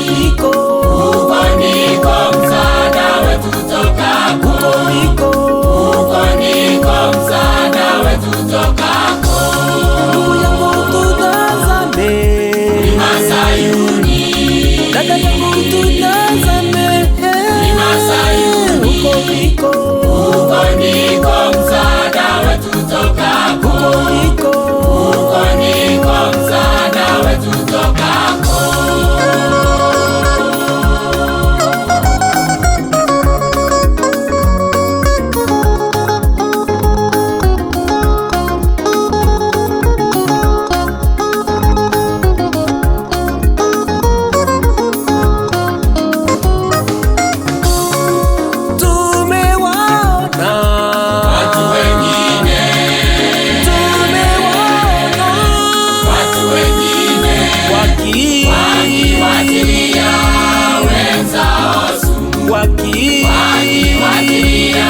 Huko ndiko msaada wetu utokako. Huko ndiko msaada wetu utokako. Ndugu yangu tutazame Mlima Sayuni. dada yangu tutazame Mlima Sayuni. Huko ndiko msaada wetu utokako. ndiko Huko ndiko msaada wetu utokako. tumewaona Watu wengine wakiwatilia wenzao sumu. Wakiwatilia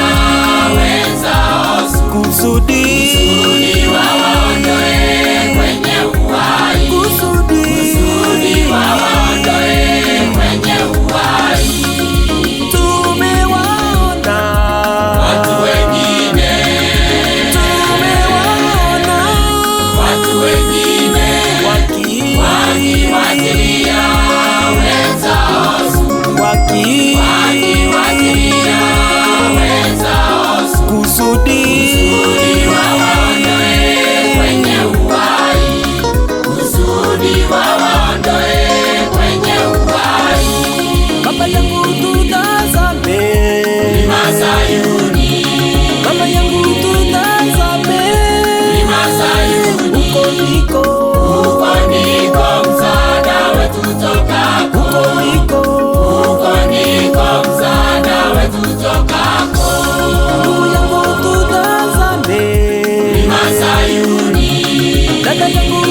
wenzao sumu. kusudi Wawaondoe kwenye uhai. Kusudi wawaondoe kwenye uhai. tumewaona Watu wengine wakiwatilia wenzao sumu. Wakiwatilia wenzao sumu. kusudi Wawaondoe kwenye uhai. Kusudi wawaondoe kwenye uhai. baba yangu tutazame Mlima Sayuni. baba yangu tutazame Mlima Sayuni. Huko ndiko msaada wetu utokako. Huko ndiko msaada wetu utokako. ndugu yangu tutazame Mlima Sayuni. dada yangu